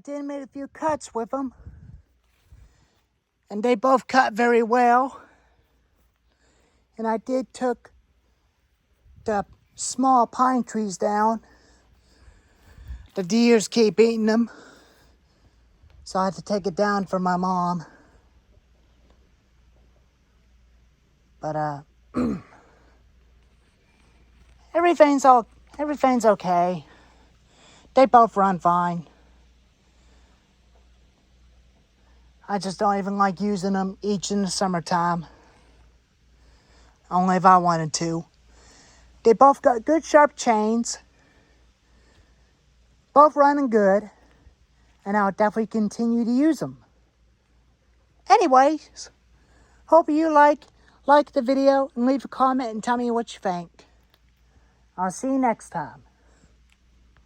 did make a few cuts with them, and they both cut very well. And I did took the small pine trees down. The deers keep eating them, so I had to take it down for my mom. But everything's okay. They both run fine. I just don't even like using them each in the summertime. Only if I wanted to. They both got good sharp chains. Both running good. And I'll definitely continue to use them. Anyways, hope you like the video and leave a comment and tell me what you think. I'll see you next time.